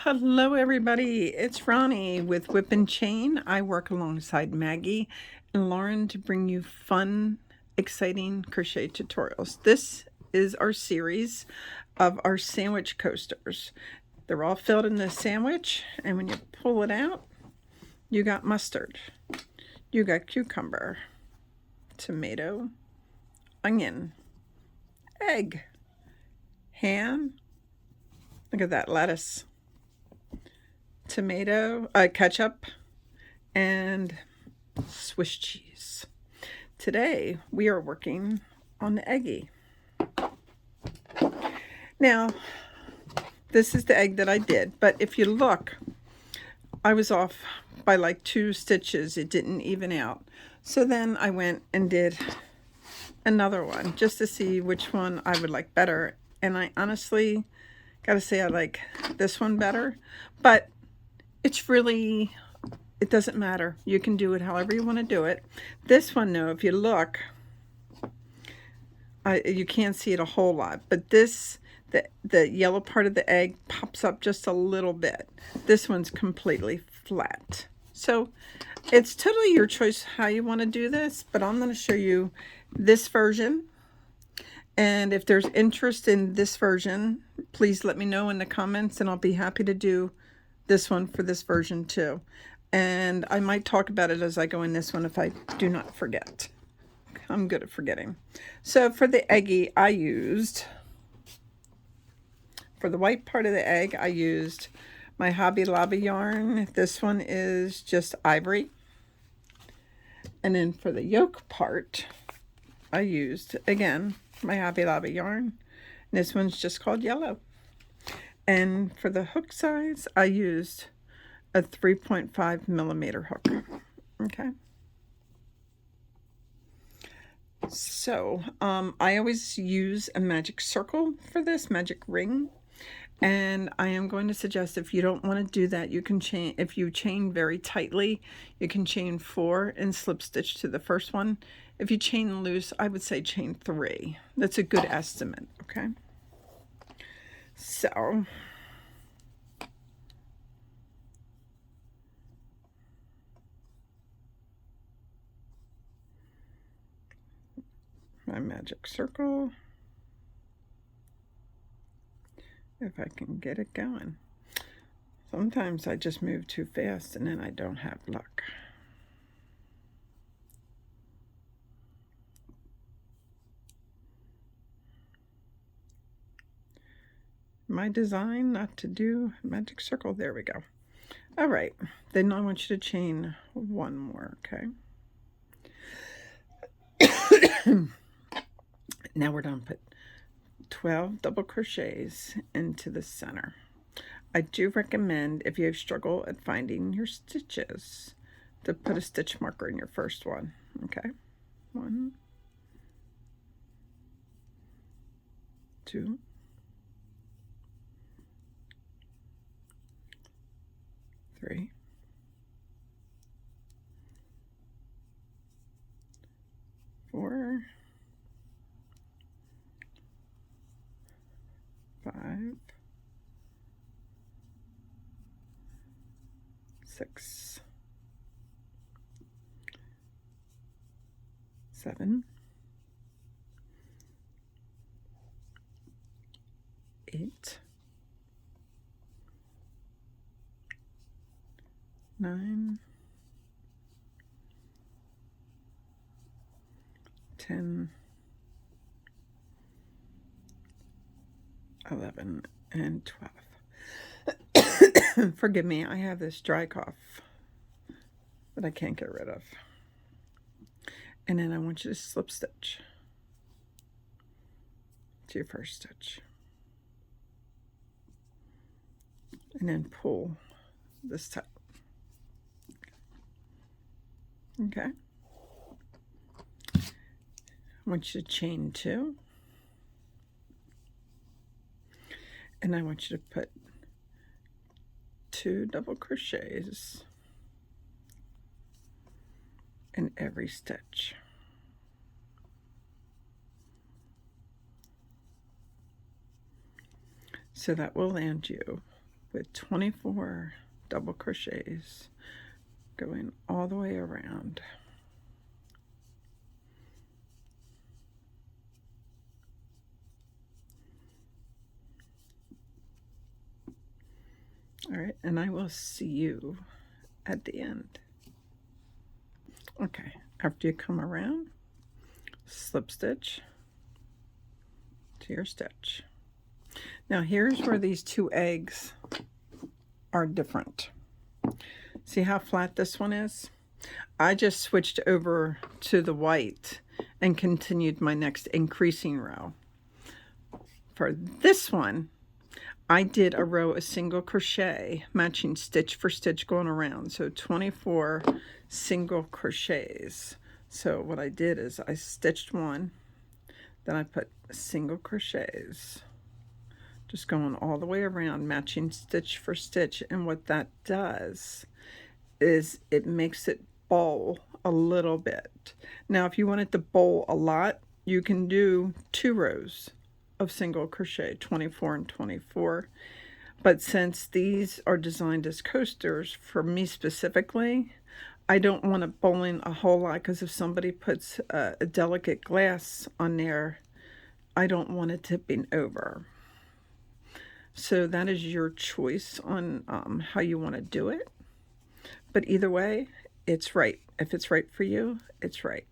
Hello everybody, it's Ronnie with Whip and Chain. I work alongside Maggie and Lauren to bring you fun, exciting crochet tutorials. This is our series of our sandwich coasters. They're all filled in this sandwich, and when you pull it out, you got mustard, you got cucumber, tomato, onion, egg, ham, look at that lettuce, tomato, ketchup, and Swiss cheese. Today we are working on the eggy. Now, this is the egg that I did, but if you look, I was off by like 2 stitches. It didn't even out. So then I went and did another one just to see which one I would like better. And I honestly gotta say I like this one better, but it's really, it doesn't matter. You can do it however you want to do it. This one, though, if you look, you can't see it a whole lot, but this, the yellow part of the egg pops up just a little bit. This one's completely flat. So it's totally your choice how you want to do this, but I'm going to show you this version. And if there's interest in this version, please let me know in the comments, and I'll be happy to do this one for this version too. And I might talk about it as I go in this one if I do not forget. I'm good at forgetting. So for the eggy, I used, for the white part of the egg, I used my Hobby Lobby yarn. This one is just ivory. And then for the yolk part, I used, again, my Hobby Lobby yarn. And this one's just called yellow. And for the hook size, I used a 3.5 millimeter hook. Okay. So I always use a magic circle for this, magic ring. And I am going to suggest, if you don't want to do that, you can chain, if you chain very tightly, you can chain 4 and slip stitch to the first one. If you chain loose, I would say chain 3. That's a good estimate, okay? So my magic circle, if I can get it going. Sometimes I just move too fast and then I don't have luck. My design not to do magic circle. There we go. All right, then I want you to chain 1 more, okay? Now we're going to put 12 double crochets into the center. I do recommend, if you struggle at finding your stitches, to put a stitch marker in your first one, okay? 1, 2, 3, 4, 5, 6, 7, 8, 9, 10, 11, and 12. Forgive me, I have this dry cough that I can't get rid of. And then I want you to slip stitch to your first stitch. And then pull this tight. Okay. I want you to chain 2. And I want you to put 2 double crochets in every stitch. So that will land you with 24 double crochets going all the way around. All right, and I will see you at the end. Okay, after you come around, slip stitch to your stitch. Now here's where these two eggs are different. See how flat this one is? I just switched over to the white and continued my next increasing row. For this one, I did a row of single crochet, matching stitch for stitch going around. So 24 single crochets. So what I did is I stitched one, then I put single crochets, just going all the way around, matching stitch for stitch. And what that does is it makes it bowl a little bit. Now, if you want it to bowl a lot, you can do 2 rows of single crochet, 24 and 24. But since these are designed as coasters, for me specifically, I don't want it bowling a whole lot, because if somebody puts a delicate glass on there, I don't want it tipping over. So that is your choice on how you want to do it. But either way, it's right. If it's right for you, it's right.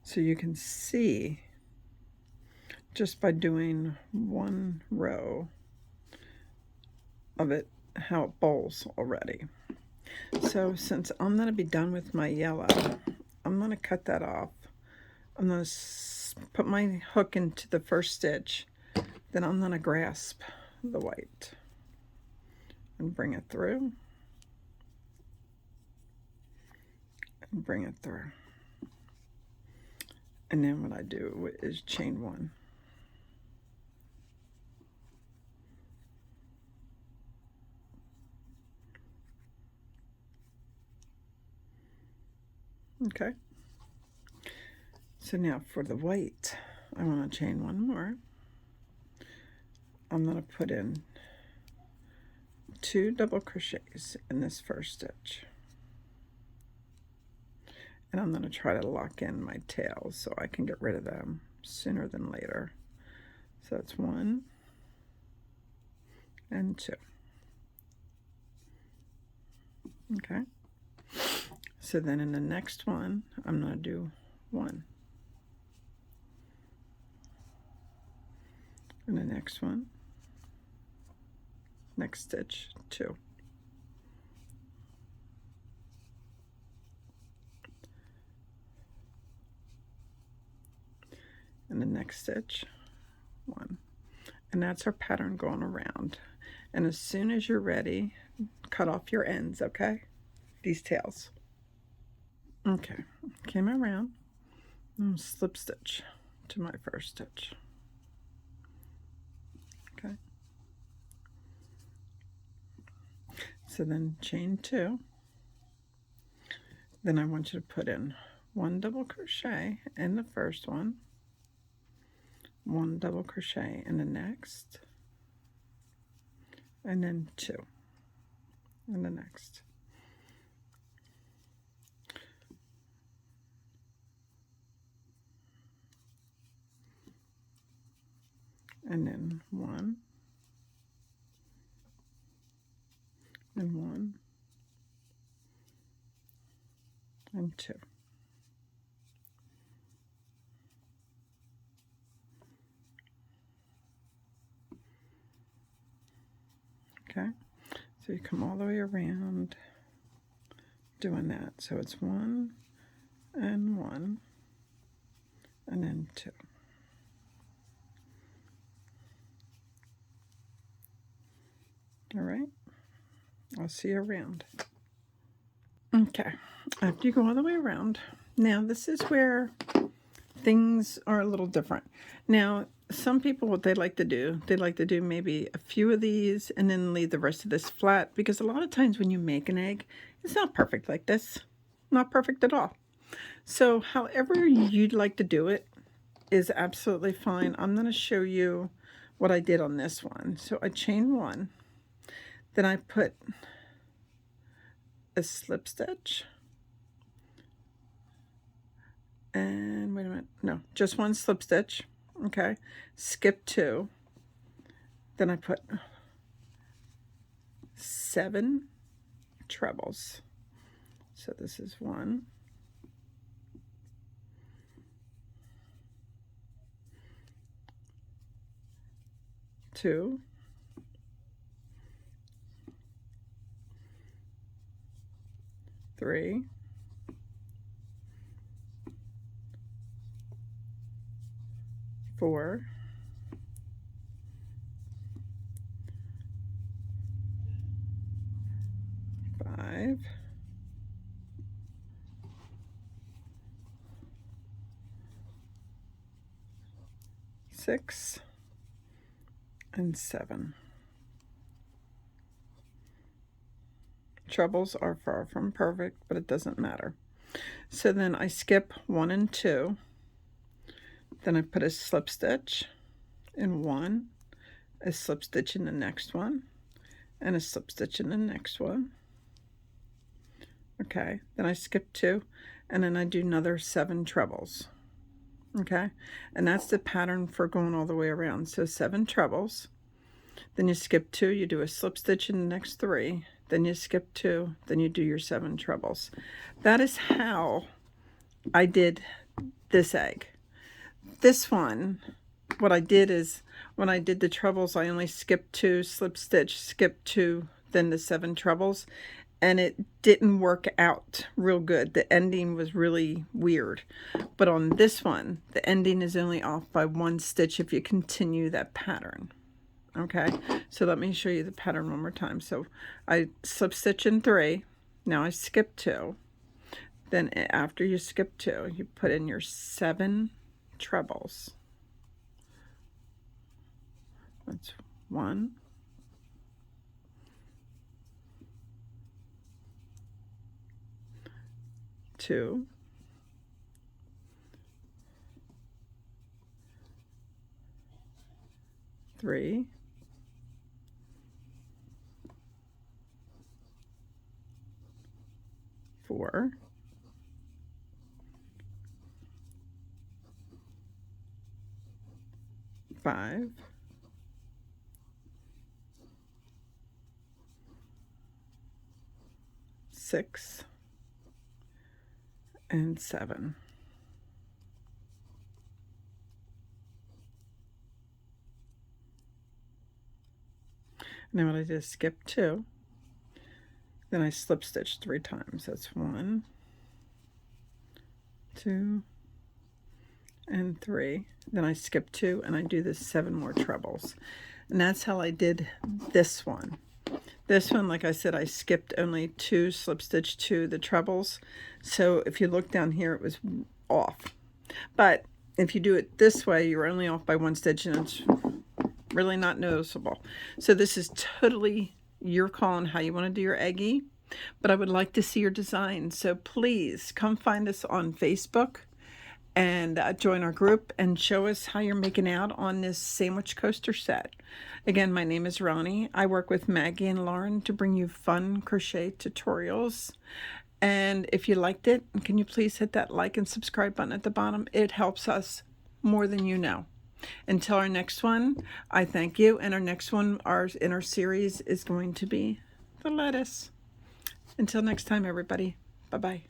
So you can see just by doing one row of it how it bowls already. So since I'm going to be done with my yellow, I'm going to cut that off. I'm going to put my hook into the first stitch, then I'm going to grasp the white and bring it through and bring it through. And then what I do is chain 1. Okay. So now for the white, I want to chain 1 more. I'm going to put in 2 double crochets in this first stitch. And I'm going to try to lock in my tails so I can get rid of them sooner than later. So it's 1 and 2. Okay. So then in the next one, I'm going to do 1. In the next one, next stitch, 2. In the next stitch, 1. And that's our pattern going around. And as soon as you're ready, cut off your ends, okay? These tails. Okay, came around and slip stitch to my first stitch. Okay. So then chain 2. Then I want you to put in 1 double crochet in the first one, 1 double crochet in the next, and then 2 in the next. And then 1 and 1 and 2. Okay, so you come all the way around doing that. So it's 1 and 1 and then 2. All right, I'll see you around. Okay, after you go all the way around, now this is where things are a little different. Now, some people, what they like to do maybe a few of these and then leave the rest of this flat, because a lot of times when you make an egg, it's not perfect like this. Not perfect at all. So however you'd like to do it is absolutely fine. I'm going to show you what I did on this one. So I chain one, then I put a slip stitch, and wait a minute, no, just one slip stitch. Okay, skip two, then I put 7 trebles. So this is 1, 2, 3, 4, 5, 6, and 7. Trebles are far from perfect, but it doesn't matter. So then I skip 1 and 2. Then I put a slip stitch in one, a slip stitch in the next one, and a slip stitch in the next one. Okay, then I skip 2, and then I do another 7 trebles. Okay, and that's the pattern for going all the way around. So 7 trebles, then you skip 2, you do a slip stitch in the next 3, then you skip 2, then you do your 7 trebles. That is how I did this egg. This one, what I did is when I did the trebles, I only skipped 2, slip stitch, skip 2, then the 7 trebles, and it didn't work out real good. The ending was really weird. But on this one, the ending is only off by 1 stitch if you continue that pattern. Okay, so let me show you the pattern one more time. So I slip stitch in 3, now I skip 2, then after you skip 2, you put in your 7 trebles. That's 1, 2, 3, 4, 5, 6, and 7. Now what I did is skip 2, then I slip stitch 3 times. That's 1, 2, and 3. Then I skip 2 and I do the 7 more trebles. And that's how I did this one. This one, like I said, I skipped only 2, slip stitch 2, the trebles. So if you look down here, it was off. But if you do it this way, you're only off by 1 stitch, and it's really not noticeable. So this is totally your call on how you want to do your eggie. But I would like to see your design. So please come find us on Facebook and join our group and show us how you're making out on this sandwich coaster set. Again, my name is Ronnie. I work with Maggie and Lauren to bring you fun crochet tutorials. And if you liked it, can you please hit that like and subscribe button at the bottom? It helps us more than you know. Until our next one, I thank you. And our next one in our series is going to be the lettuce. Until next time, everybody. Bye-bye.